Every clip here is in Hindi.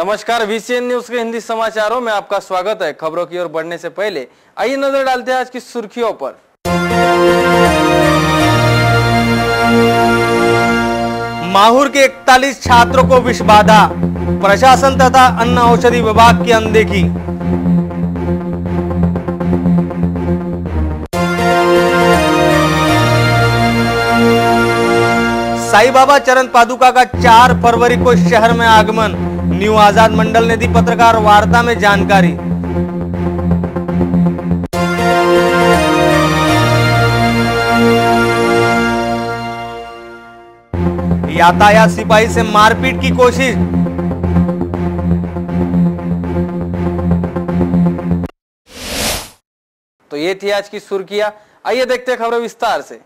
नमस्कार, VCN न्यूज के हिंदी समाचारों में आपका स्वागत है। खबरों की ओर बढ़ने से पहले आइए नजर डालते हैं आज की सुर्खियों पर। माहूर के 41 छात्रों को विष बाधा, प्रशासन तथा अन्न औषधि विभाग की अनदेखी। साईं बाबा चरण पादुका का 4 फरवरी को शहर में आगमन, न्यू आजाद मंडल ने दी पत्रकार वार्ता में जानकारी। यातायात सिपाही से मारपीट की कोशिश, तो ये थी आज की सुर्खियां। आइए देखते हैं खबरें विस्तार से।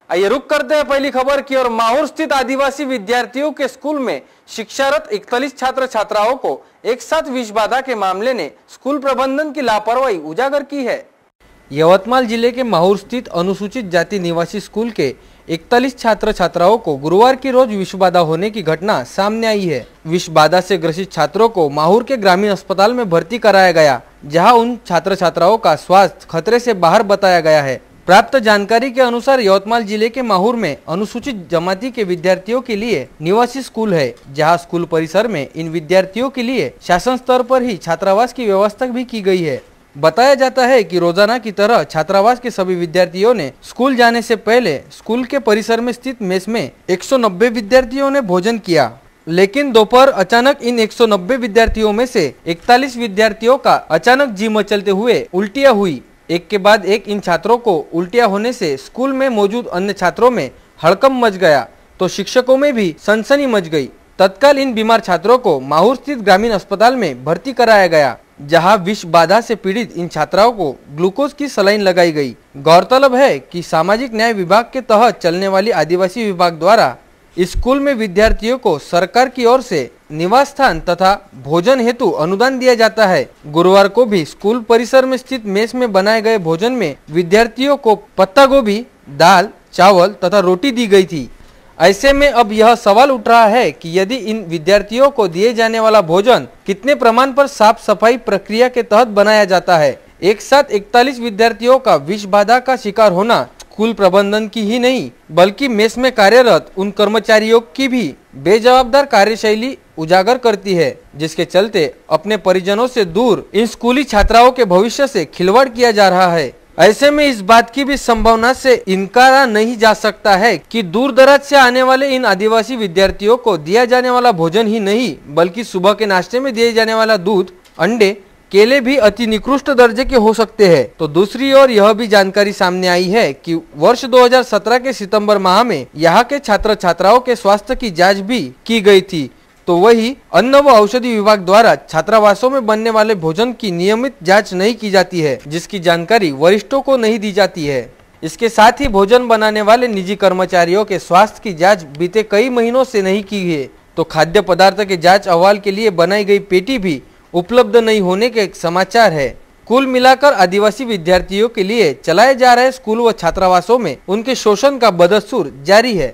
आइए रुक करते हैं पहली खबर की और। माहौर स्थित आदिवासी विद्यार्थियों के स्कूल में शिक्षारत 41 छात्र छात्राओं को एक साथ विष बाधा के मामले ने स्कूल प्रबंधन की लापरवाही उजागर की है। यवतमाल जिले के माहौर स्थित अनुसूचित जाति निवासी स्कूल के 41 छात्र छात्राओं को गुरुवार की रोज विष बाधा होने की घटना सामने आई है। विष बाधा से ग्रसित छात्रों को माहौर के ग्रामीण अस्पताल में भर्ती कराया गया, जहां उन छात्र छात्राओं का स्वास्थ्य खतरे से बाहर बताया गया है। प्राप्त जानकारी के अनुसार यवतमाल जिले के माहौर में अनुसूचित जमाती के विद्यार्थियों के लिए निवासी स्कूल है, जहां स्कूल परिसर में इन विद्यार्थियों के लिए शासन स्तर पर ही छात्रावास की व्यवस्था भी की गई है। बताया जाता है कि रोजाना की तरह छात्रावास के सभी विद्यार्थियों ने स्कूल जाने से पहले स्कूल के परिसर में स्थित मेस में 190 विद्यार्थियों ने भोजन किया, लेकिन दोपहर अचानक इन 190 विद्यार्थियों में से 41 विद्यार्थियों का अचानक जी मचलते हुए उल्टियां हुई। एक के बाद एक इन छात्रों को उल्टियां होने से स्कूल में मौजूद अन्य छात्रों में हड़कंप मच गया, तो शिक्षकों में भी सनसनी मच गई। तत्काल इन बीमार छात्रों को माहौर स्थित ग्रामीण अस्पताल में भर्ती कराया गया, जहां विष बाधा से पीड़ित इन छात्राओं को ग्लूकोज की सलाइन लगाई गई। गौरतलब है कि सामाजिक न्याय विभाग के तहत चलने वाली आदिवासी विभाग द्वारा स्कूल में विद्यार्थियों को सरकार की ओर से निवास स्थान तथा भोजन हेतु अनुदान दिया जाता है। गुरुवार को भी स्कूल परिसर में स्थित मेस में बनाए गए भोजन में विद्यार्थियों को पत्ता गोभी, दाल, चावल तथा रोटी दी गई थी। ऐसे में अब यह सवाल उठ रहा है कि यदि इन विद्यार्थियों को दिए जाने वाला भोजन कितने प्रमाण पर साफ सफाई प्रक्रिया के तहत बनाया जाता है। एक साथ 41 विद्यार्थियों का विष बाधा का शिकार होना स्कूल प्रबंधन की ही नहीं बल्कि मेस में कार्यरत उन कर्मचारियों की भी बेजवाबदार कार्यशैली उजागर करती है, जिसके चलते अपने परिजनों से दूर इन स्कूली छात्राओं के भविष्य से खिलवाड़ किया जा रहा है। ऐसे में इस बात की भी संभावना से इनकारा नहीं जा सकता है कि दूर दराज से आने वाले इन आदिवासी विद्यार्थियों को दिया जाने वाला भोजन ही नहीं बल्कि सुबह के नाश्ते में दिए जाने वाला दूध, अंडे, केले भी अति निकृष्ट दर्जे के हो सकते हैं। तो दूसरी ओर यह भी जानकारी सामने आई है कि वर्ष 2017 के सितंबर माह में यहाँ के छात्र छात्राओं के स्वास्थ्य की जांच भी की गई थी, तो वही अन्न व औषधि विभाग द्वारा छात्रावासों में बनने वाले भोजन की नियमित जांच नहीं की जाती है, जिसकी जानकारी वरिष्ठों को नहीं दी जाती है। इसके साथ ही भोजन बनाने वाले निजी कर्मचारियों के स्वास्थ्य की जांच बीते कई महीनों से नहीं की है, तो खाद्य पदार्थ के जांच अहवाल के लिए बनाई गई पेटी भी उपलब्ध नहीं होने के समाचार है। कुल मिलाकर आदिवासी विद्यार्थियों के लिए चलाए जा रहे स्कूल व छात्रावासों में उनके शोषण का बदस्तूर जारी है।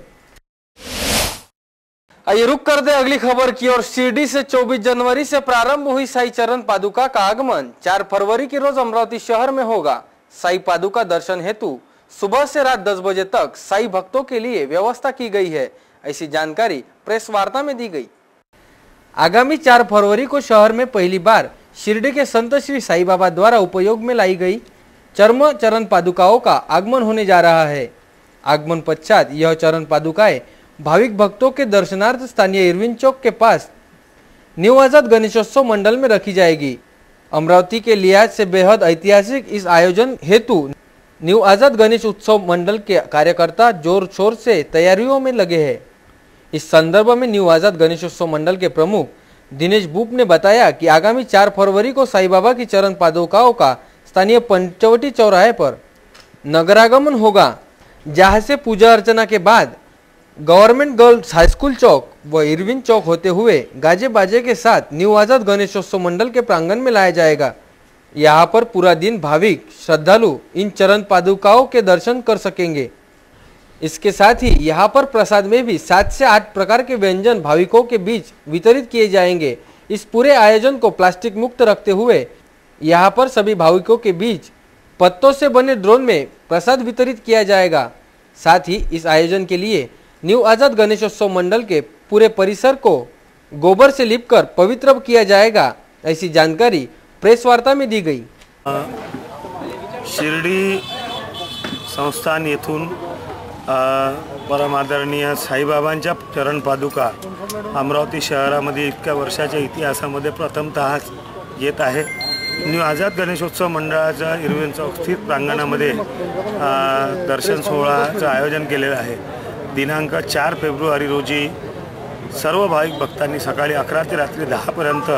आइए रुक कर दे अगली खबर की और। शिरडी से 24 जनवरी से प्रारंभ हुई साईं चरण पादुका का आगमन 4 फरवरी की रोज अमरावती शहर में होगा। साईं पादुका दर्शन हेतु सुबह से रात 10 बजे तक साईं भक्तों के लिए व्यवस्था की गई है, ऐसी जानकारी प्रेस वार्ता में दी गई। आगामी 4 फरवरी को शहर में पहली बार शिरडी के संत श्री साईं बाबा द्वारा उपयोग में लाई गई चर्म चरण पादुकाओं का आगमन होने जा रहा है। आगमन पश्चात यह चरण पादुकाएं भाविक भक्तों के दर्शनार्थ स्थानीय इरविन चौक के पास न्यू आजाद गणेशोत्सव मंडल में रखी जाएगी। अमरावती के लिहाज से बेहद ऐतिहासिक इस आयोजन हेतु न्यू आजाद गणेश उत्सव मंडल के कार्यकर्ता जोर शोर से तैयारियों में लगे हैं। इस संदर्भ में न्यू आजाद गणेशोत्सव मंडल के प्रमुख दिनेश बूप ने बताया कि आगामी 4 फरवरी को साईं बाबा की चरण पादुकाओं का स्थानीय पंचवटी चौराहे पर नगरागमन होगा, जहां से पूजा अर्चना के बाद गवर्नमेंट गर्ल्स हाई स्कूल चौक व इरविन चौक होते हुए गाजे बाजे के साथ न्यू आजाद गणेशोत्सव मंडल के प्रांगण में लाया जाएगा। यहाँ पर पूरा दिन भाविक श्रद्धालु इन चरण पादुकाओं के दर्शन कर सकेंगे। इसके साथ ही यहाँ पर प्रसाद में भी 7 से 8 प्रकार के व्यंजन भाविकों के बीच वितरित किए जाएंगे। इस पूरे आयोजन को प्लास्टिक मुक्त रखते हुए यहाँ पर सभी भाविकों के बीच पत्तों से बने ड्रोन में प्रसाद वितरित किया जाएगा। साथ ही इस आयोजन के लिए न्यू आजाद गणेशोत्सव मंडल के पूरे परिसर को गोबर से लिपकर पवित्र किया जाएगा, ऐसी जानकारी प्रेस वार्ता में दी गई। शिर्डी संस्थान येथून परमादरणीय साईबाबांच्या चरण पादुका अमरावती शहरामध्ये इतक्या वर्षाच्या इतिहासामध्ये प्रथमतः येत आहे। न्यू आझाद गणेशोत्सव मंडळाच्या इरविन चौक स्थित प्रांगणामध्ये दर्शन सोहळ्याचं आयोजन केलेलं आहे। दिनांक 4 फेब्रुवारी रोजी सर्व भाविक भक्तांनी सकाळी 11 ते रात्री 10 पर्यंत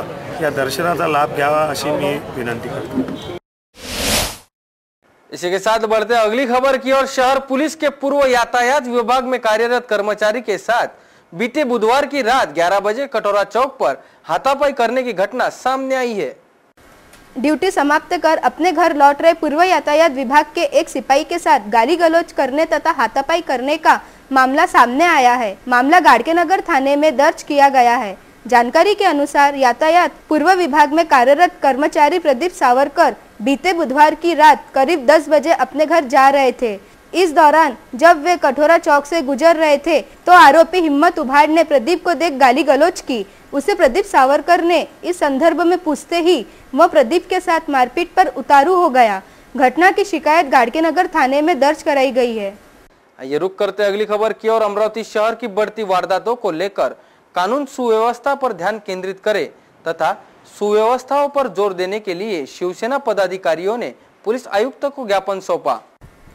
या दर्शनाचा लाभ घ्यावा अशी मी विनंती करतो। इसी के साथ बढ़ते अगली खबर की ओर। शहर पुलिस के पूर्व यातायात विभाग में कार्यरत कर्मचारी के साथ बीते बुधवार की रात 11 बजे कटोरा चौक पर हाथापाई करने की घटना सामने आई है। ड्यूटी समाप्त कर अपने घर लौट रहे पूर्व यातायात विभाग के एक सिपाही के साथ गाली गलौज करने तथा हाथापाई करने का मामला सामने आया है। मामला गाड़केनगर थाने में दर्ज किया गया है। जानकारी के अनुसार यातायात पूर्व विभाग में कार्यरत कर्मचारी प्रदीप सावरकर बीते बुधवार की रात करीब 10 बजे अपने घर जा रहे थे। इस दौरान जब वे कटोरा चौक से गुजर रहे थे तो आरोपी हिम्मत उभाड़ ने प्रदीप को देख गाली गलौज की। उसे प्रदीप सावरकर ने इस संदर्भ में पूछते ही वह प्रदीप के साथ मारपीट पर उतारू हो गया। घटना की शिकायत गाड़केनगर थाने में दर्ज कराई गई है। ये रुक करते अगली खबर की ओर। अमरावती शहर की बढ़ती वारदातों को लेकर कानून सुव्यवस्था पर ध्यान केंद्रित करे तथा सुव्यवस्थाओं पर जोर देने के लिए शिवसेना पदाधिकारियों ने पुलिस आयुक्त को ज्ञापन सौंपा।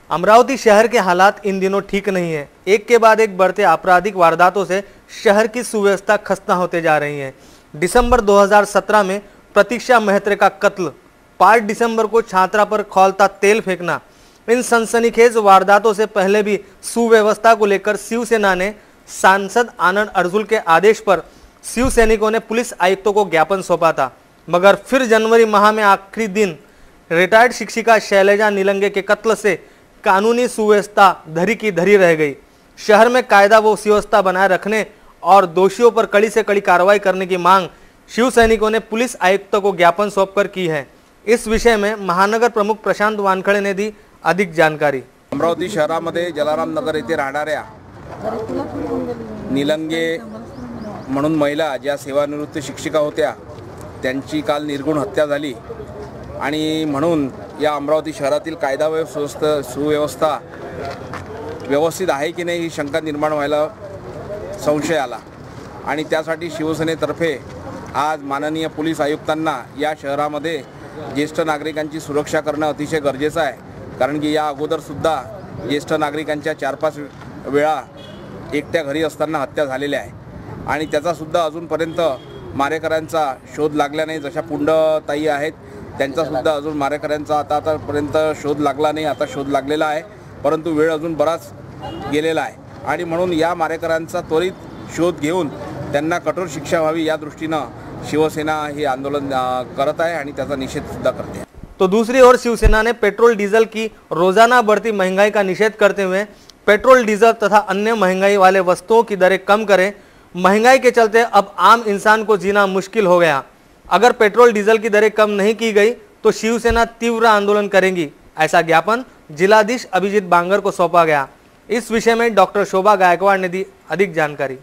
अमरावती शहर के हालात इन दिनों ठीक नहीं है। एक के बाद एक बढ़ते आपराधिक वारदातों से शहर की सुव्यवस्था खस्ता होते जा रही है। दिसंबर 2017 में प्रतीक्षा मेहत्र का कत्ल, 5 दिसंबर को छात्रा पर खौलता तेल फेंकना, इन सनसनीखेज वारदातों से पहले भी सुव्यवस्था को लेकर शिवसेना ने सांसद आनंद अर्जुल के आदेश पर शिव सैनिकों ने पुलिस आयुक्तों को ज्ञापन सौंपा था। मगर फिर जनवरी माह में आखिरी दिन रिटायर्ड शिक्षिका शैलजा नीलंगे के कत्ल से कानूनी सुव्यवस्था धरी की धरी रह गई। शहर में कायदा व सुव्यवस्था बनाए रखने और दोषियों पर कड़ी से कड़ी कार्रवाई करने की मांग शिव सैनिकों ने पुलिस आयुक्तों को ज्ञापन सौंपकर की है। इस विषय में महानगर प्रमुख प्रशांत वानखड़े ने दी अधिक जानकारी। अमरावती शहरामध्ये जलाराम नगर येथे राहणाऱ्या नीलंगे म्हणून महिला ज्या सेवानिवृत्त शिक्षिका होत्या त्यांची काल निर्गुण हत्या झाली आणि म्हणून या अमरावती शहरातील कायदा व सुव्यवस्था व्यवस्थित आहे की नाही ही शंका निर्माण व्हायला संशय आला आणि त्यासाठी शिवसेनेतर्फे आज माननीय पोलीस आयुक्तांना या शहरामध्ये ज्येष्ठ नागरिकांची सुरक्षा करणं अतिशय गरजेचं आहे। कारण की या अगोदर सुद्धा ज्येष्ठ नागरिकांच्या 4-5 वेळा एकट्या घरी असताना हत्या झालेल्या आहे आणि त्याचा सुद्धा अजूनपर्यंत मारेकऱ्यांचा शोध लागला नाही। जशा पुंडताई आहेत त्यांचा सुद्धा अजून मारेकऱ्यांचा आतापर्यंत शोध लागला नाही। आता शोध लागलेला आहे परंतु वेळ अजून बराच गेलेला आहे आणि म्हणून या मारेकऱ्यांचा त्वरित शोध घेऊन त्यांना कठोर शिक्षा व्हावी या दृष्टीने शिवसेना हे आंदोलन करत आहे आणि त्याचा निषेध सुद्धा करते आहे। तो दूसरी ओर शिवसेना ने पेट्रोल डीजल की रोजाना बढ़ती महंगाई का निषेध करते हुए पेट्रोल डीजल तथा अन्य महंगाई वाले वस्तुओं की दरें कम करें। महंगाई के चलते अब आम इंसान को जीना मुश्किल हो गया। अगर पेट्रोल डीजल की दरें कम नहीं की गई तो शिवसेना तीव्र आंदोलन करेगी, ऐसा ज्ञापन जिलाधीश अभिजीत बांगर को सौंपा गया। इस विषय में डॉक्टर शोभा गायकवाड़ ने दी अधिक जानकारी।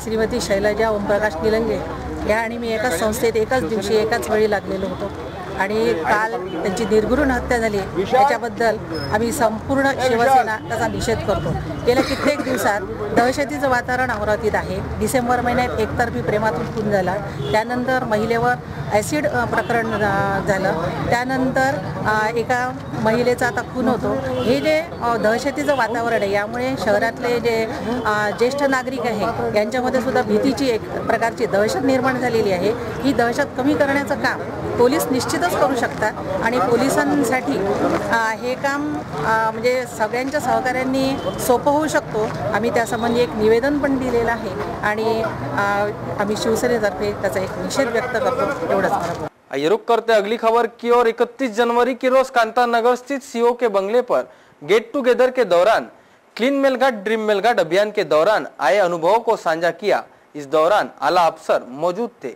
श्रीमती शैलजा ओमप्रकाश निलंगे या आणि मी एकाच संस्थेत एकाच दिवशी एकाच वेळी लागलेलो होतो आणि काल त्यांची निर्घृण हत्या झाली त्याच्याबद्दल आम्ही संपूर्ण शिवसेना त्याचा निषेध करतो। गेल्या कित्येक दिवसात दहशतीचं वातावरण अमरावतीत आहे। डिसेंबर महिन्यात एकतर्फी प्रेमातून खून झाला, त्यानंतर महिलेवर ॲसिड प्रकरण झालं, त्यानंतर एका महिलेचा आता खून होतो। हे जे दहशतीचं वातावरण आहे यामुळे शहरातले जे ज्येष्ठ नागरिक आहे यांच्यामध्ये सुद्धा भीतीची एक प्रकारची दहशत निर्माण झालेली आहे। ही दहशत कमी करण्याचं काम पोलीस निश्चितच करू शकतात आणि पोलिसांसाठी हे काम म्हणजे सगळ्यांच्या सहकार्यांनी सोपं होऊ शकतो। आम्ही त्यासंबंधी एक निवेदन पण दिलेलं आहे आणि आम्ही शिवसेनेतर्फे त्याचा एक निषेध व्यक्त करतो। एवढंच मला। आइए रुक करते अगली खबर की ओर। 31 जनवरी की रोज कांता नगर स्थित सीओ के बंगले पर गेट टुगेदर के दौरान क्लीन मेलघाट ड्रीम मेलघाट अभियान के दौरान आए अनुभवों को साझा किया इस दौरान आला अफसर मौजूद थे।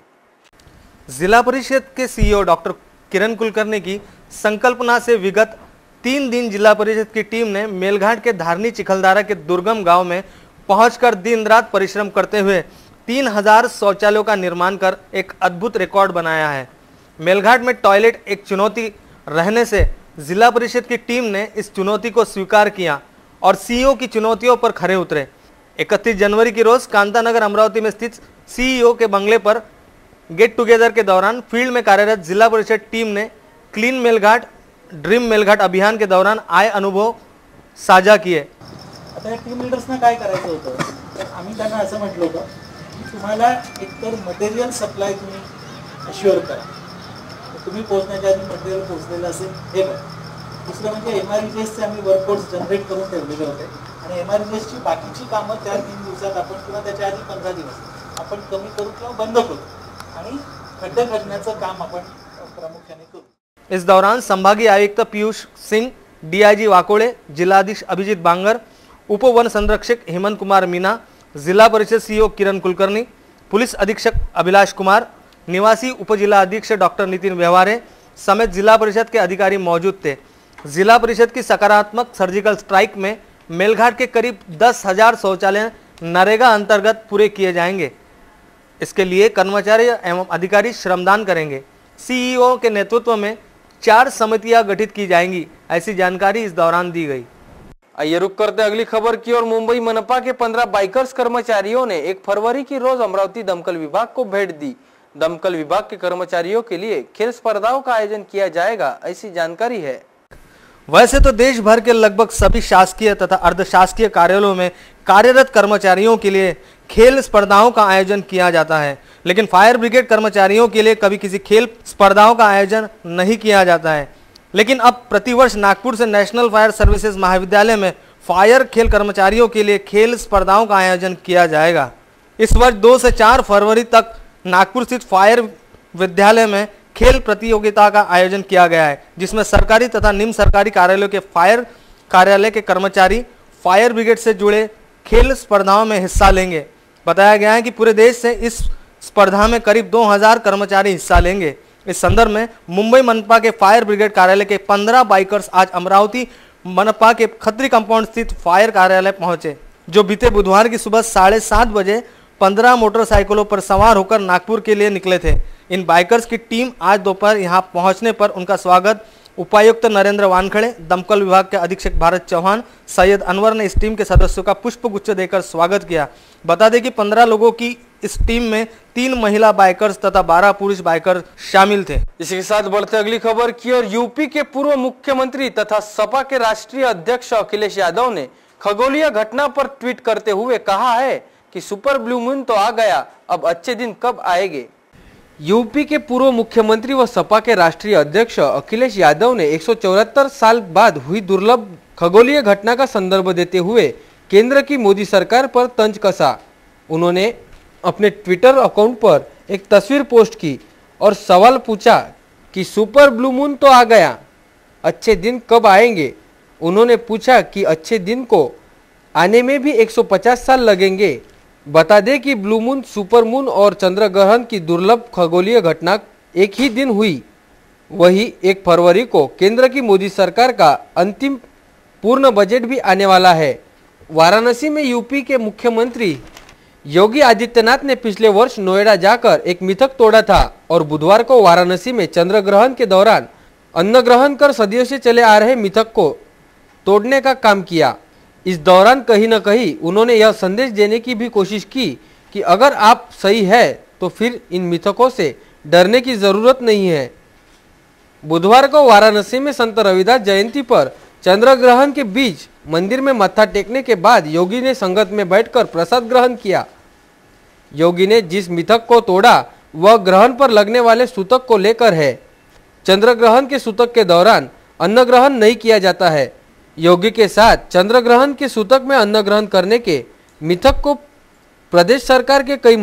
जिला परिषद के सीईओ डॉक्टर किरण कुलकर्णी की संकल्पना से विगत 3 दिन जिला परिषद की टीम ने मेलघाट के धारनी चिखलदारा के दुर्गम गांव में पहुंचकर दिन रात परिश्रम करते हुए 3000 शौचालयों का निर्माण कर एक अद्भुत रिकॉर्ड बनाया है। मेलघाट में टॉयलेट एक चुनौती रहने से जिला परिषद की टीम ने इस चुनौती को स्वीकार किया और सीईओ की चुनौतियों पर खरे उतरे। 31 जनवरी की रोज कांतानगर अमरावती में स्थित सीईओ के बंगले पर गेट टुगेदर के दौरान फील्ड में कार्यरत जिला परिषद टीम ने क्लीन मेलघाट ड्रीम मेलघाट अभियान के दौरान आए अनुभव साझा किए। आता या टीम लीडर्सना काय करायचं होतं, तर आम्ही त्यांना असं म्हटलं होतं की तुम्हाला एकतर मटेरियल सप्लाय तुम्ही अश्युअर करा, तुम्ही पोहोचण्याच्या आधी मटेरियल पोहोचलेलं असेल हे बघा। दुसरं म्हणजे MREGSचे आम्ही वर्कफोर्स जनरेट करून ठेवलेले होते आणि MREGSची बाकीची कामं त्या 3 दिवसात आपण किंवा त्याच्या आधी 15 दिवस आपण कमी करू किंवा बंद करू आणि खड्डे खणण्याचं काम आपण प्रामुख्याने करू। इस दौरान संभागीय आयुक्त पीयूष सिंह, डीआईजी वाकोड़े, जिलाधीश अभिजीत बांगर, उप वन संरक्षक हेमंत कुमार मीना, जिला परिषद सीईओ किरण कुलकर्णी, पुलिस अधीक्षक अभिलाष कुमार, निवासी उपजिला अधीक्षक डॉक्टर नितिन व्यवहारे समेत जिला परिषद के अधिकारी मौजूद थे। जिला परिषद की सकारात्मक सर्जिकल स्ट्राइक में मेलघाट के करीब 10,000 शौचालय नरेगा अंतर्गत पूरे किए जाएंगे। इसके लिए कर्मचारी एवं अधिकारी श्रमदान करेंगे। सीईओ के नेतृत्व में 4 समितियां गठित की जाएंगी, ऐसी जानकारी इस दौरान दी गई। आइए रुक करते अगली खबर की ओर। मुंबई मनपा के 15 बाइकर्स कर्मचारियों ने 1 फरवरी की रोज अमरावती दमकल विभाग को भेंट दी। दमकल विभाग के कर्मचारियों के लिए खेल स्पर्धाओं का आयोजन किया जाएगा, ऐसी जानकारी है। वैसे तो देश भर के लगभग सभी शासकीय तथा अर्धशासकीय कार्यालयों में कार्यरत कर्मचारियों के लिए खेल स्पर्धाओं का आयोजन किया जाता है, लेकिन फायर ब्रिगेड कर्मचारियों के लिए कभी किसी खेल स्पर्धाओं का आयोजन नहीं किया जाता है। लेकिन अब प्रतिवर्ष नागपुर से नेशनल फायर सर्विसेज महाविद्यालय में फायर खेल कर्मचारियों के लिए खेल स्पर्धाओं का आयोजन किया जाएगा। इस वर्ष 2 से 4 फरवरी तक नागपुर स्थित फायर विद्यालय में खेल प्रतियोगिता का आयोजन किया गया है, जिसमें सरकारी तथा निम्न सरकारी कार्यालयों के फायर कार्यालय के कर्मचारी फायर ब्रिगेड से जुड़े खेल स्पर्धाओं में हिस्सा लेंगे। बताया गया है कि पूरे देश से इस स्पर्धा में करीब 2000 कर्मचारी हिस्सा लेंगे। इस संदर्भ में मुंबई मनपा के फायर ब्रिगेड कार्यालय के 15 बाइकर्स आज अमरावती मनपा के खत्री कंपाउंड स्थित फायर कार्यालय पहुंचे, जो बीते बुधवार की सुबह 7:30 बजे 15 मोटरसाइकिलों पर सवार होकर नागपुर के लिए निकले थे। इन बाइकर्स की टीम आज दोपहर यहां पहुंचने पर उनका स्वागत उपायुक्त नरेंद्र वानखड़े, दमकल विभाग के अधीक्षक भारत चौहान, सैयद अनवर ने इस टीम के सदस्यों का पुष्प गुच्छ देकर स्वागत किया। बता दें कि 15 लोगों की इस टीम में 3 महिला बाइकर्स तथा 12 पुरुष बाइकर शामिल थे। इसी के साथ बढ़ते अगली खबर की ओर। यूपी के पूर्व मुख्यमंत्री तथा सपा के राष्ट्रीय अध्यक्ष अखिलेश यादव ने खगोलीय घटना पर ट्वीट करते हुए कहा है कि सुपर ब्लू मून तो आ गया, अब अच्छे दिन कब आएंगे। यूपी के पूर्व मुख्यमंत्री व सपा के राष्ट्रीय अध्यक्ष अखिलेश यादव ने 174 साल बाद हुई दुर्लभ खगोलीय घटना का संदर्भ देते हुए केंद्र की मोदी सरकार पर तंज कसा। उन्होंने अपने ट्विटर अकाउंट पर एक तस्वीर पोस्ट की और सवाल पूछा कि सुपर ब्लू मून तो आ गया, अच्छे दिन कब आएंगे। उन्होंने पूछा कि अच्छे दिन को आने में भी 150 साल लगेंगे। बता दें कि ब्लू मून, सुपर मून और चंद्र ग्रहण की दुर्लभ खगोलीय घटना एक ही दिन हुई। वही 1 फरवरी को केंद्र की मोदी सरकार का अंतिम पूर्ण बजट भी आने वाला है। वाराणसी में यूपी के मुख्यमंत्री योगी आदित्यनाथ ने पिछले वर्ष नोएडा जाकर एक मिथक तोड़ा था और बुधवार को वाराणसी में चंद्र ग्रहण के दौरान अन्न ग्रहण कर सदियों से चले आ रहे मिथक को तोड़ने का काम किया। इस दौरान कहीं न कहीं उन्होंने यह संदेश देने की भी कोशिश की कि अगर आप सही है तो फिर इन मिथकों से डरने की जरूरत नहीं है। बुधवार को वाराणसी में संत रविदास जयंती पर चंद्र ग्रहण के बीच मंदिर में मत्था टेकने के बाद योगी ने संगत में बैठकर प्रसाद ग्रहण किया। योगी ने जिस मिथक को तोड़ा वह ग्रहण पर लगने वाले सूतक को लेकर है। चंद्र ग्रहण के सूतक के दौरान अन्न ग्रहण नहीं किया जाता है। योगी के साथ चंद्र ग्रहण के सूतक में अन्न ग्रहण करने के मिथक को प्रदेश सरकार के कई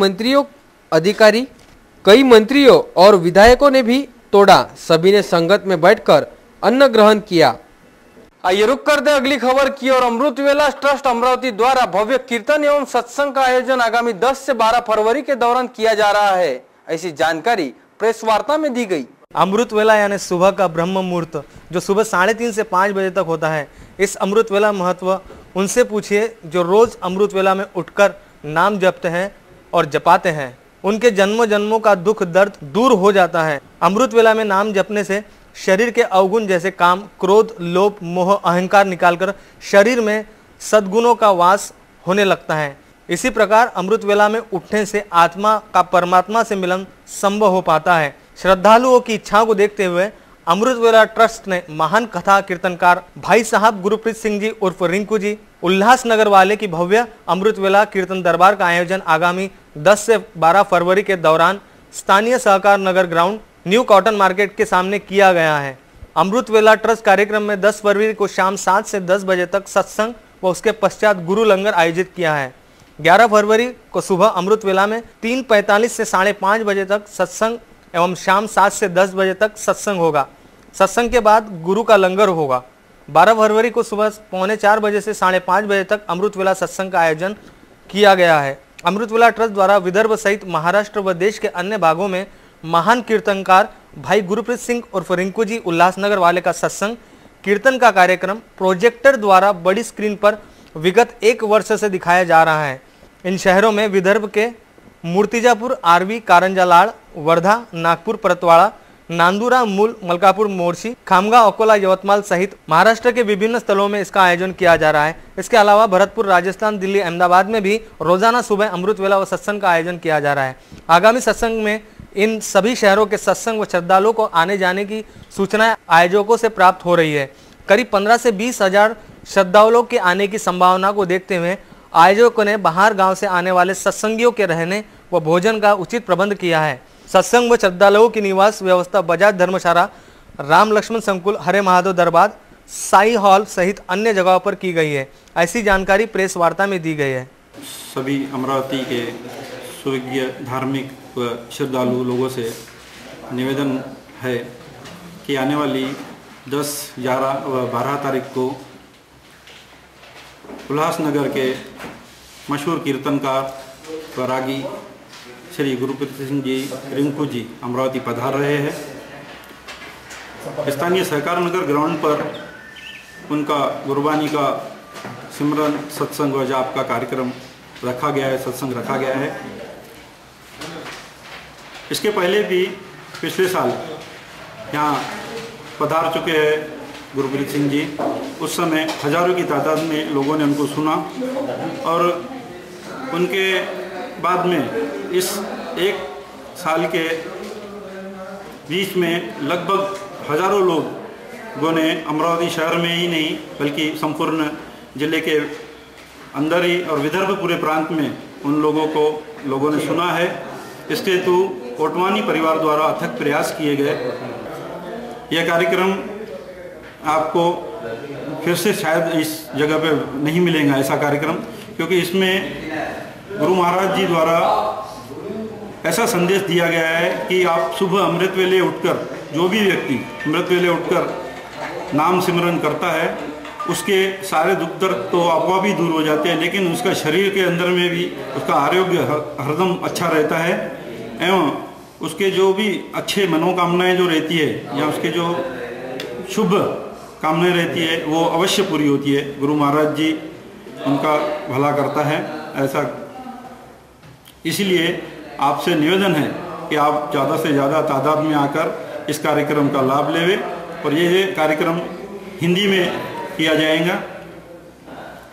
मंत्रियों और विधायकों ने भी तोड़ा। सभी ने संगत में बैठकर अन्न ग्रहण किया। आइए रुक कर दे अगली खबर की और अमृत वेला ट्रस्ट अमरावती द्वारा भव्य कीर्तन एवं सत्संग का आयोजन आगामी 10 से 12 फरवरी के दौरान किया जा रहा है। ऐसी जानकारी प्रेस वार्ता में दी गई। अमृत वेला यानी सुबह का ब्रह्म मुहूर्त जो सुबह 3:30 से 5 बजे तक होता है। इस अमृत वेला महत्व उनसे पूछिए जो रोज अमृत वेला में उठकर नाम जपते हैं और जपाते हैं। उनके जन्मों जन्मों का दुख दर्द दूर हो जाता है। अमृत वेला में नाम जपने से शरीर के अवगुण जैसे काम, क्रोध, लोभ, मोह, अहंकार निकालकर शरीर में सद्गुणों का वास होने लगता है। इसी प्रकार अमृत वेला में उठने से आत्मा का परमात्मा से मिलन संभव हो पाता है। श्रद्धालुओं की इच्छाओं को देखते हुए अमृत वेला ट्रस्ट ने महान कथा कीर्तनकार भाई साहब गुरप्रीत सिंह जी उर्फ रिंकू जी उल्लासनगर वाले की भव्य अमृत वेला कीर्तन दरबार का आयोजन आगामी 10 से 12 फरवरी के दौरान स्थानीय Sahakar Nagar ground new cotton market के सामने किया गया है। अमृत वेला ट्रस्ट कार्यक्रम में 10 फरवरी को शाम 7 से 10 बजे तक सत्संग व उसके पश्चात गुरु लंगर आयोजित किया है। 11 फरवरी को सुबह अमृत वेला में 3:45 से 5:30 बजे तक सत्संग एवं शाम 7 से 10 बजे तक सत्संग होगा। सत्संग के बाद गुरु का लंगर होगा। 12 फरवरी को सुबह 3:45 बजे से 5:30 बजे तक अमृत वेला सत्संग का आयोजन किया गया है। अमृत वेला ट्रस्ट द्वारा विदर्भ सहित महाराष्ट्र व देश के अन्य भागों में महान कीर्तनकार भाई गुरप्रीत सिंह उर्फ रिंकू जी उल्लासनगर वाले का सत्संग कीर्तन का कार्यक्रम प्रोजेक्टर द्वारा बड़ी स्क्रीन पर विगत 1 वर्ष से दिखाया जा रहा है। इन शहरों में विदर्भ के मूर्तिजापुर, आरवी, कारंजालाड़, वर्धा, नागपुर, परतवाड़ा, नांदुरा, मूल, मलकापुर, मोर्शी, खामगांव, अकोला, यवतमाल सहित महाराष्ट्र के विभिन्न स्थलों में इसका आयोजन किया जा रहा है। इसके अलावा भरतपुर, राजस्थान, दिल्ली, अहमदाबाद में भी रोजाना सुबह अमृत वेला व सत्संग का आयोजन किया जा रहा है। आगामी सत्संग में इन सभी शहरों के सत्संग व श्रद्धालुओं को आने जाने की सूचनाएं आयोजकों से प्राप्त हो रही है। करीब 15 से 20 हजार श्रद्धालुओं के आने की संभावना को देखते हुए आयोजकों ने बाहर गांव से आने वाले सत्संगियों के रहने व भोजन का उचित प्रबंध किया है। सत्संग व श्रद्धालुओं की निवास व्यवस्था बजाज धर्मशाला, राम लक्ष्मण संकुल, हरे महादेव दरबार, साई हॉल सहित अन्य जगहों पर की गई है। ऐसी जानकारी प्रेस वार्ता में दी गई है। सभी अमरावती के स्वर्गीय धार्मिक व श्रद्धालु लोगों से निवेदन है कि आने वाली 10, 11 व 12 तारीख को उल्लासनगर के मशहूर कीर्तनकार व रागी श्री गुरप्रीत सिंह जी रिंकू जी अमरावती पधार रहे हैं। स्थानीय सहकार नगर ग्राउंड पर उनका गुरबानी का सिमरन, सत्संग व जाप का कार्यक्रम रखा गया है, सत्संग रखा गया है। इसके पहले भी पिछले साल यहाँ पधार चुके हैं गुरप्रीत सिंह जी। उस समय हजारों की तादाद में लोगों ने उनको सुना और उनके बाद में इस 1 साल के बीच में लगभग हजारों लोगों ने अमरावती शहर में ही नहीं बल्कि संपूर्ण जिले के अंदर ही और विदर्भ पूरे प्रांत में उन लोगों ने सुना है। इसके हेतु कोटवानी परिवार द्वारा अथक प्रयास किए गए। यह कार्यक्रम आपको फिर से शायद इस जगह पे नहीं मिलेगा ऐसा कार्यक्रम, क्योंकि इसमें गुरु महाराज जी द्वारा ऐसा संदेश दिया गया है कि आप सुबह अमृत वेले उठकर, जो भी व्यक्ति अमृत वेले उठकर नाम सिमरन करता है उसके सारे दुख दर्द तो आपवा भी दूर हो जाते हैं, लेकिन उसका शरीर के अंदर में भी उसका आरोग्य हरदम अच्छा रहता है एवं उसके जो भी अच्छे मनोकामनाएं जो रहती है या उसके जो शुभ कामनाएं रहती है वो अवश्य पूरी होती है। गुरु महाराज जी उनका भला करता है ऐसा। इसीलिए आपसे निवेदन है कि आप ज़्यादा से ज़्यादा तादाद में आकर इस कार्यक्रम का लाभ लेवे और ये कार्यक्रम हिंदी में किया जाएगा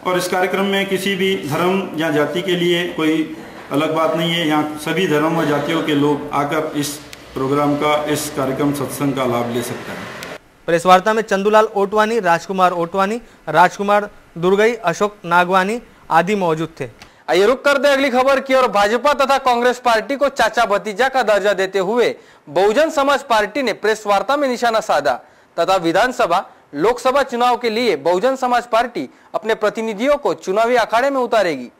और इस कार्यक्रम में किसी भी धर्म या जाति के लिए कोई अलग बात नहीं है। यहाँ सभी धर्म व जातियों के लोग आकर इस प्रोग्राम का, इस कार्यक्रम सत्संग का लाभ ले सकते हैं। प्रेस वार्ता में चंदूलाल ओटवानी, राजकुमार ओटवानी, राजकुमार दुर्गई, अशोक नागवानी आदि मौजूद थे। आइए रुक कर दे अगली खबर की और भाजपा तथा कांग्रेस पार्टी को चाचा भतीजा का दर्जा देते हुए बहुजन समाज पार्टी ने प्रेस वार्ता में निशाना साधा तथा विधानसभा, लोकसभा चुनाव के लिए बहुजन समाज पार्टी अपने प्रतिनिधियों को चुनावी अखाड़े में उतारेगी।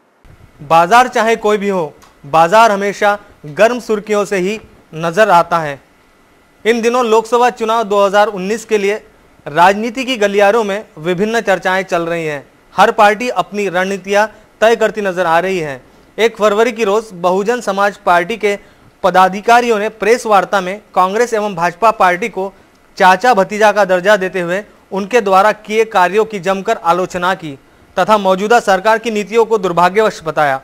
बाजार चाहे कोई भी हो, बाजार हमेशा गर्म सुर्खियों से ही नजर आता है। इन दिनों लोकसभा चुनाव 2019 के लिए राजनीति की गलियारों में विभिन्न चर्चाएं चल रही हैं। हर पार्टी अपनी रणनीतियां तय करती नजर आ रही है। 1 फरवरी की रोज बहुजन समाज पार्टी के पदाधिकारियों ने प्रेस वार्ता में कांग्रेस एवं भाजपा पार्टी को चाचा भतीजा का दर्जा देते हुए उनके द्वारा किए कार्यों की जमकर आलोचना की तथा मौजूदा सरकार की नीतियों को दुर्भाग्यवश बताया।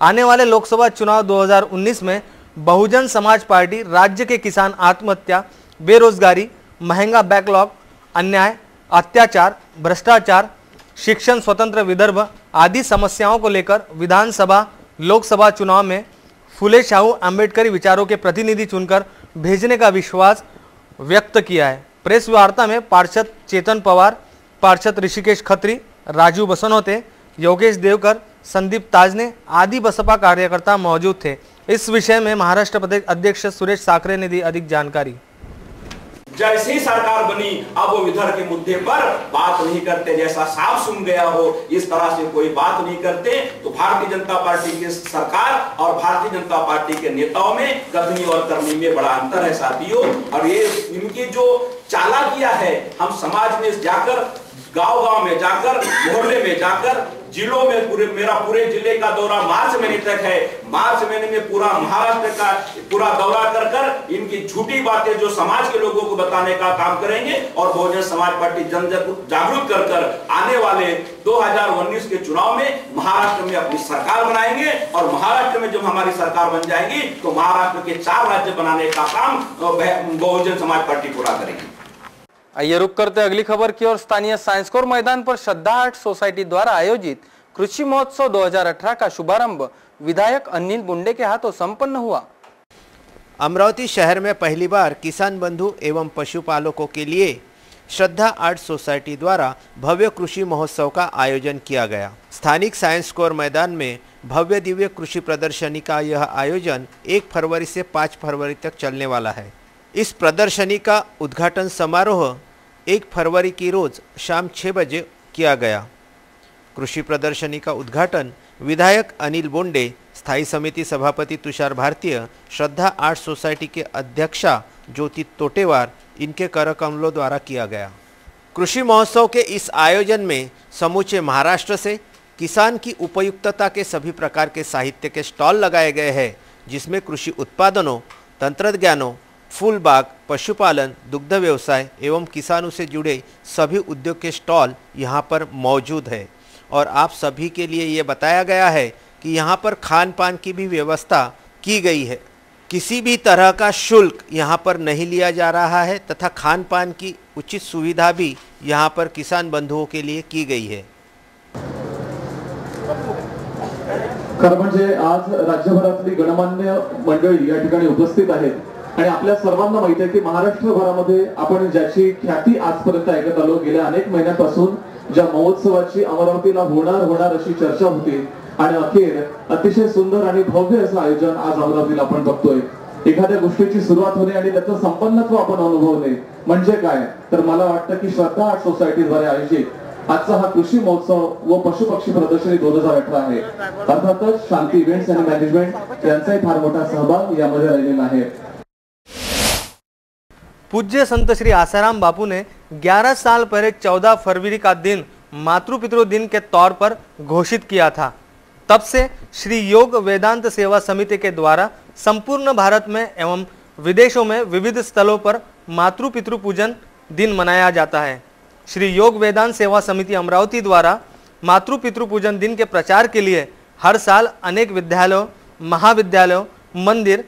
आने वाले लोकसभा चुनाव 2019 में बहुजन समाज पार्टी राज्य के किसान आत्महत्या, बेरोजगारी, महंगा बैकलॉग, अन्याय, अत्याचार, भ्रष्टाचार, शिक्षण स्वतंत्र विदर्भ आदि समस्याओं को लेकर विधानसभा लोकसभा चुनाव में फुले शाहू अम्बेडकरी विचारों के प्रतिनिधि चुनकर भेजने का विश्वास व्यक्त किया है। प्रेस वार्ता में पार्षद चेतन पवार, पार्षद ऋषिकेश खत्री, राजू बसनोते, योगेश देवकर, संदीप ताजने आदि बसपा कार्यकर्ता मौजूद थे। इस विषय में महाराष्ट्र प्रदेश अध्यक्ष सुरेश साखरे ने दी अधिक जानकारी। जैसे ही सरकार बनी अब वो इधर के मुद्दे पर बात नहीं करते, जैसा साफ सुन गया हो इस तरह से कोई बात नहीं करते। तो भारतीय जनता पार्टी की सरकार और भारतीय जनता पार्टी के नेताओं में कथनी और करनी में बड़ा अंतर है साथियों। और ये इनकी जो चालाकियां है, हम समाज में जाकर, गांव-गांव में जाकर, मोहल्ले में जाकर, जिलों में पूरे जिले का दौरा मार्च महीने तक है। मार्च महीने में पूरा महाराष्ट्र का पूरा दौरा कर इनकी झूठी बातें जो समाज के लोगों को बताने का काम करेंगे और बहुजन समाज पार्टी जन जागरूक कर आने वाले 2019 के चुनाव में महाराष्ट्र में अपनी सरकार बनाएंगे। और महाराष्ट्र में जब हमारी सरकार बन जाएगी तो महाराष्ट्र के 4 राज्य बनाने का काम बहुजन समाज पार्टी पूरा करेगी। आइए रुक करते अगली खबर की ओर। स्थानीय साइंस कोर मैदान पर श्रद्धा आर्ट सोसाइटी द्वारा आयोजित कृषि महोत्सव 2018 का शुभारंभ विधायक अनिल बुंडे के हाथों संपन्न हुआ। अमरावती शहर में पहली बार किसान बंधु एवं पशुपालकों के लिए श्रद्धा आर्ट सोसाइटी द्वारा भव्य कृषि महोत्सव का आयोजन किया गया। स्थानिक साइंस कोर मैदान में भव्य दिव्य कृषि प्रदर्शनी का यह आयोजन 1 फरवरी से 5 फरवरी तक चलने वाला है। इस प्रदर्शनी का उद्घाटन समारोह 1 फरवरी की रोज शाम 6 बजे किया गया। कृषि प्रदर्शनी का उद्घाटन विधायक अनिल बोंडे, स्थायी समिति सभापति तुषार भारतीय, श्रद्धा आर्ट सोसाइटी के अध्यक्षा ज्योति तोटेवार इनके करकमलों द्वारा किया गया। कृषि महोत्सव के इस आयोजन में समूचे महाराष्ट्र से किसान की उपयुक्तता के सभी प्रकार के साहित्य के स्टॉल लगाए गए हैं, जिसमें कृषि उत्पादनों, तंत्रज्ञानों, फूल बाग, पशुपालन, दुग्ध व्यवसाय एवं किसानों से जुड़े सभी उद्योग के स्टॉल यहाँ पर मौजूद है। और आप सभी के लिए ये बताया गया है कि यहाँ पर खान पान की भी व्यवस्था की गई है। किसी भी तरह का शुल्क यहाँ पर नहीं लिया जा रहा है तथा खान पान की उचित सुविधा भी यहाँ पर किसान बंधुओं के लिए की गई है। खरं म्हणजे आज राज्यभरातली गणमान्य मंडळी या ठिकाणी उपस्थित आहेत आणि आपल्या सर्वांना माहिती आहे की महाराष्ट्रभरामध्ये आपण ज्याची ख्याती आजपर्यंत ऐकत आलो, गेल्या अनेक महिन्यांपासून ज्या महोत्सवाची अमरावतीला होणार अशी चर्चा होती आणि अखेर अतिशय सुंदर आणि भव्य असं आयोजन आज अमरावतीला आपण बघतोय। एखाद्या गोष्टीची सुरुवात होणे आणि त्याचं संपन्नत्व आपण अनुभवणे म्हणजे काय, तर मला वाटतं की श्रद्धा आर्ट सोसायटीद्वारे आयोजित आजचा हा कृषी महोत्सव व पशुपक्षी प्रदर्शनी 2018 आहे। अर्थातच शांती इव्हेंट्स आणि मॅनेजमेंट यांचाही फार मोठा सहभाग यामध्ये राहिलेला आहे। पूज्य संत श्री आसाराम बापू ने 11 साल पहले 14 फरवरी का दिन मातृ पितृ दिन के तौर पर घोषित किया था। तब से श्री योग वेदांत सेवा समिति के द्वारा संपूर्ण भारत में एवं विदेशों में विविध स्थलों पर मातृ पितृ पूजन दिन मनाया जाता है। श्री योग वेदांत सेवा समिति अमरावती द्वारा मातृ पितृ पूजन दिन के प्रचार के लिए हर साल अनेक विद्यालयों, महाविद्यालयों, मंदिर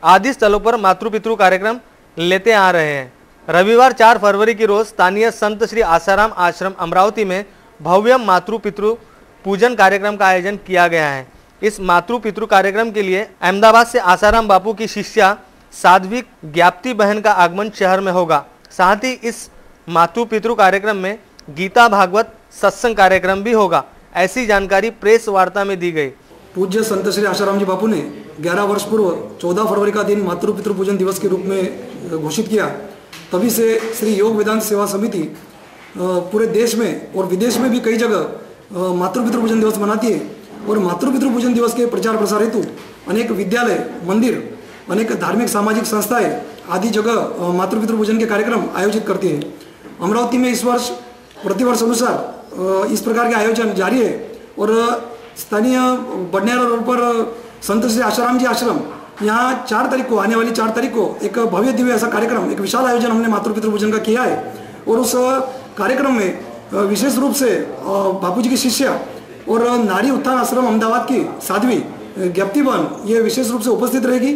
आदि स्थलों पर मातृ पितृ कार्यक्रम लेते आ रहे हैं। रविवार 4 फरवरी की रोज स्थानीय संत श्री आसाराम आश्रम अमरावती में भव्य मातृ पितृ पूजन कार्यक्रम का आयोजन किया गया है। इस मातृ पितृ कार्यक्रम के लिए अहमदाबाद से आसाराम बापू की शिष्या साध्वी ज्ञाप्ति बहन का आगमन शहर में होगा। साथ ही इस मातृ पितृ कार्यक्रम में गीता भागवत सत्संग कार्यक्रम भी होगा, ऐसी जानकारी प्रेस वार्ता में दी गई। पूज्य संत श्री आसाराम जी बापू ने 11 वर्ष पूर्व 14 फरवरी का दिन मातृ पितृ पूजन दिवस के रूप में घोषित किया। तभी से श्री योग वेदांत सेवा समिति पूरे देश में और विदेश में भी कई जगह मातृ पितृ पूजन दिवस मनाती है। और मातृ पितृ पूजन दिवस के प्रचार प्रसार हेतु अनेक विद्यालय, मंदिर, अनेक धार्मिक सामाजिक संस्थाएं आदि जगह मातृ पितृ पूजन के कार्यक्रम आयोजित करती हैं। अमरावती में इस वर्ष प्रतिवर्ष अनुसार इस प्रकार के आयोजन जारी है और स्थानीय बडनेरा रोड पर संत श्री आशाराम जी आश्रम यहाँ 4 तारीख को, आने वाली 4 तारीख को एक भव्य दिव्य ऐसा कार्यक्रम, एक विशाल आयोजन हमने मातृपितृ पूजन का किया है। और उस कार्यक्रम में विशेष रूप से बापूजी की शिष्या और नारी उत्थान आश्रम अहमदाबाद की साध्वी ज्ञप्तिबन ये विशेष रूप से उपस्थित रहेगी।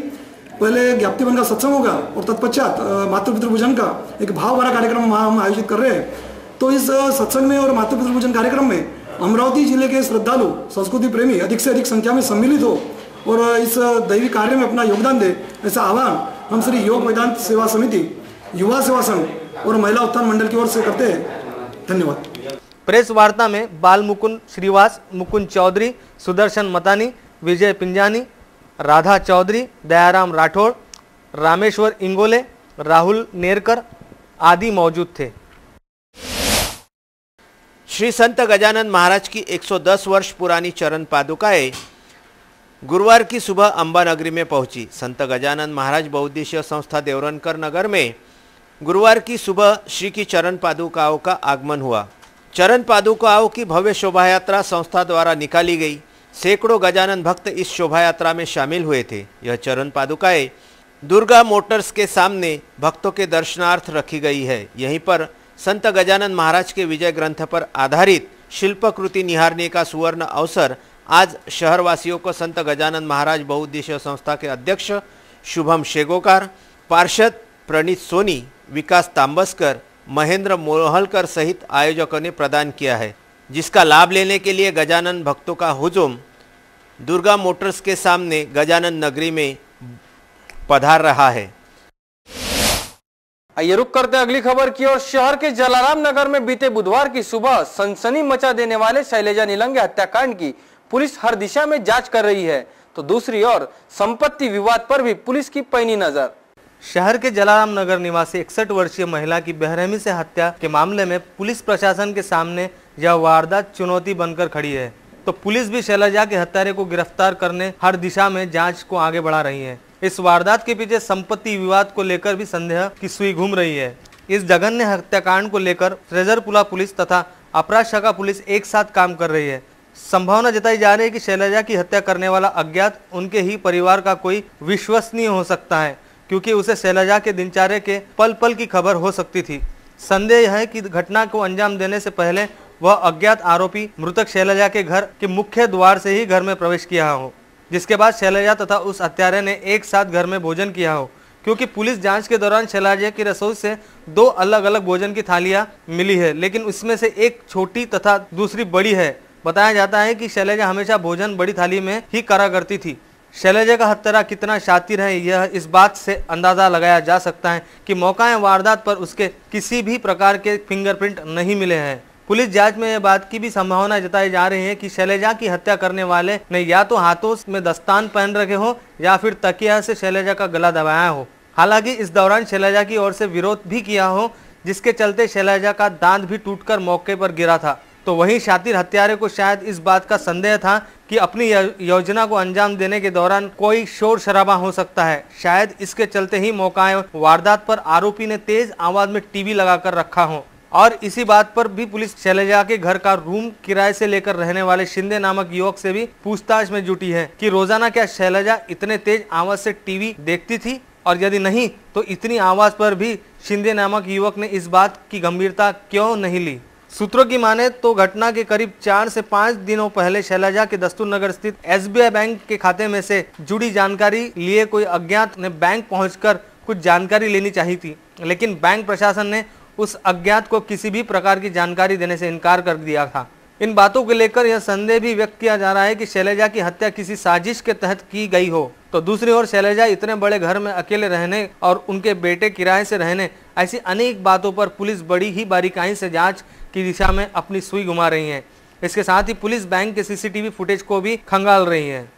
पहले ज्ञप्तिबन का सत्संग होगा और तत्पश्चात मातृपितृ पूजन का एक भाव भरा कार्यक्रम वहाँ हम आयोजित कर रहे हैं। तो इस सत्संग में और मातृपितृ पूजन कार्यक्रम में अमरावती जिले के श्रद्धालु संस्कृति प्रेमी अधिक से अधिक संख्या में सम्मिलित हो और इस दैवी कार्य में अपना योगदान दे, ऐसा आह्वान हम श्री योग वेदांत सेवा समिति, युवा सेवा संघ और महिला उत्थान मंडल की ओर से करते हैं। धन्यवाद। प्रेस वार्ता में बाल मुकुंद श्रीवास, मुकुंद चौधरी, सुदर्शन मतानी, विजय पिंजानी, राधा चौधरी, दयाराम राठौड़, रामेश्वर इंगोले, राहुल नेरकर आदि मौजूद थे। श्री संत गजानन महाराज की 110 वर्ष पुरानी चरण पादुकाएं गुरुवार की सुबह अंबा नगरी में पहुंची। संत गजानन महाराज बहुउद्देशीय संस्था देवरनकर नगर में गुरुवार की सुबह श्री की चरण पादुकाओं का आगमन हुआ। चरण पादुकाओं की भव्य शोभा यात्रा संस्था द्वारा निकाली गई। सैकड़ों गजानन भक्त इस शोभा यात्रा में शामिल हुए थे। यह चरण पादुकाएं दुर्गा मोटर्स के सामने भक्तों के दर्शनार्थ रखी गई है। यहीं पर संत गजानन महाराज के विजय ग्रंथ पर आधारित शिल्पकृति निहारने का सुवर्ण अवसर आज शहरवासियों को संत गजानन महाराज बहुउद्देशीय संस्था के अध्यक्ष शुभम शेगोकार, पार्षद प्रणीत सोनी, विकास तांबस्कर, महेंद्र मोहलकर सहित आयोजकों ने प्रदान किया है, जिसका लाभ लेने के लिए गजानन भक्तों का हुजूम दुर्गा मोटर्स के सामने गजानन नगरी में पधार रहा है। आइए रुक करते अगली खबर की ओर। शहर के जलाराम नगर में बीते बुधवार की सुबह सनसनी मचा देने वाले शैलजा निलंगे हत्याकांड की पुलिस हर दिशा में जांच कर रही है, तो दूसरी ओर संपत्ति विवाद पर भी पुलिस की पैनी नजर। शहर के जलाराम नगर निवासी 61 वर्षीय महिला की बेरहमी से हत्या के मामले में पुलिस प्रशासन के सामने यह वारदात चुनौती बनकर खड़ी है, तो पुलिस भी शैलजा के हत्यारे को गिरफ्तार करने हर दिशा में जांच को आगे बढ़ा रही है। इस वारदात के पीछे संपत्ति विवाद को लेकर भी संदेह की सुई घूम रही है। इस जघन्य हत्याकांड को लेकर फ्रेजरपुरा पुलिस तथा अपराध शाखा पुलिस एक साथ काम कर रही है। संभावना जताई जा रही है कि शैलजा की हत्या करने वाला अज्ञात उनके ही परिवार का कोई विश्वसनीय हो सकता है, क्योंकि उसे शैलजा के दिनचर्या के पल पल की खबर हो सकती थी। संदेह है कि घटना को अंजाम देने से पहले वह अज्ञात आरोपी मृतक शैलजा के घर के मुख्य द्वार से ही घर में प्रवेश किया हो, जिसके बाद शैलजा तथा उस हत्यारे ने एक साथ घर में भोजन किया हो, क्योंकि पुलिस जांच के दौरान शैलजा की रसोई से 2 अलग अलग भोजन की थालियां मिली है, लेकिन उसमें से एक छोटी तथा दूसरी बड़ी है। बताया जाता है कि शैलजा हमेशा भोजन बड़ी थाली में ही करा करती थी। शैलजा का हत्यारा कितना शातिर है, यह इस बात से अंदाजा लगाया जा सकता है कि मौका वारदात पर उसके किसी भी प्रकार के फिंगरप्रिंट नहीं मिले हैं। पुलिस जांच में यह बात की भी संभावना जताई जा रही है कि शैलजा की हत्या करने वाले ने या तो हाथों में दस्तान पहन रखे हो या फिर तकिया से शैलजा का गला दबाया हो। हालांकि इस दौरान शैलजा की ओर से विरोध भी किया हो, जिसके चलते शैलजा का दांत भी टूटकर मौके पर गिरा था। तो वहीं शातिर हत्यारे को शायद इस बात का संदेह था कि अपनी योजना को अंजाम देने के दौरान कोई शोर शराबा हो सकता है। शायद इसके चलते ही मौका वारदात पर आरोपी ने तेज आवाज में टीवी लगाकर रखा हो। और इसी बात पर भी पुलिस शैलजा के घर का रूम किराए से लेकर रहने वाले शिंदे नामक युवक से भी पूछताछ में जुटी है कि रोजाना क्या शैलजा इतने तेज आवाज से टीवी देखती थी, और यदि नहीं तो इतनी आवाज पर भी शिंदे नामक युवक ने इस बात की गंभीरता क्यों नहीं ली। सूत्रों की माने तो घटना के करीब 4 से 5 दिनों पहले शैलजा के दस्तूर नगर स्थित SBI बैंक के खाते में से जुड़ी जानकारी लिए कोई अज्ञात ने बैंक पहुंचकर कुछ जानकारी लेनी चाहिए थी, लेकिन बैंक प्रशासन ने उस अज्ञात को किसी भी प्रकार की जानकारी देने से इनकार कर दिया था। इन बातों को लेकर यह संदेह भी व्यक्त किया जा रहा है कि शैलजा की हत्या किसी साजिश के तहत की गई हो। तो दूसरी ओर शैलजा इतने बड़े घर में अकेले रहने और उनके बेटे किराए से रहने, ऐसी अनेक बातों पर पुलिस बड़ी ही बारीकाई से जांच की दिशा में अपनी सुई घुमा रही है। इसके साथ ही पुलिस बैंक के CCTV फुटेज को भी खंगाल रही है।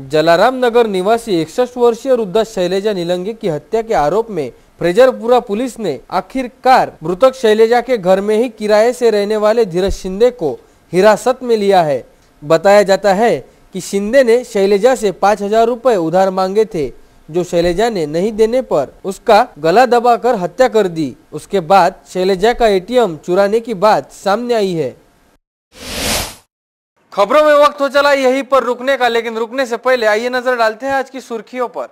जलाराम नगर निवासी 61 वर्षीय वृद्धा शैलजा निलंगे की हत्या के आरोप में फ्रेजरपुरा पुलिस ने आखिरकार मृतक शैलजा के घर में ही किराए से रहने वाले धीरज शिंदे को हिरासत में लिया है। बताया जाता है कि शिंदे ने शैलजा से 5,000 रुपए उधार मांगे थे। जो शैलजा ने नहीं देने पर उसका गला दबाकर हत्या कर दी। उसके बाद शैलजा का एटीएम चुराने की बात सामने आई है। खबरों में वक्त हो चला यहीं पर रुकने का, लेकिन रुकने से पहले आइए नजर डालते हैं आज की सुर्खियों पर।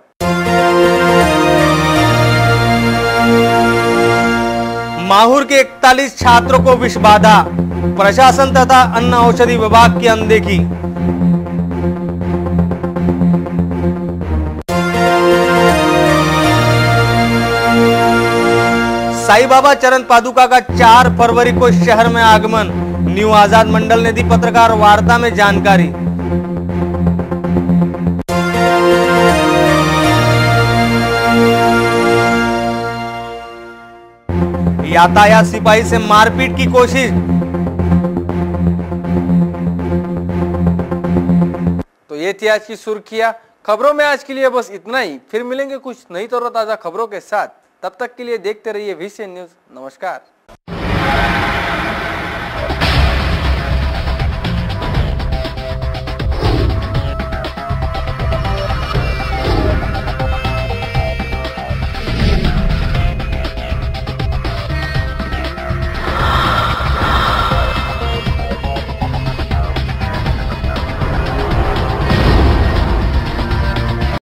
माहौर के 41 छात्रों को विषबाधा, प्रशासन तथा अन्न औषधि विभाग की अनदेखी। साईं बाबा चरण पादुका का 4 फरवरी को शहर में आगमन, न्यू आजाद मंडल ने दी पत्रकार वार्ता में जानकारी। यातायात सिपाही से मारपीट की कोशिश। तो ये थी आज की सुर्खियां। खबरों में आज के लिए बस इतना ही। फिर मिलेंगे कुछ नई ताजा खबरों के साथ। तब तक के लिए देखते रहिए VCN न्यूज। नमस्कार।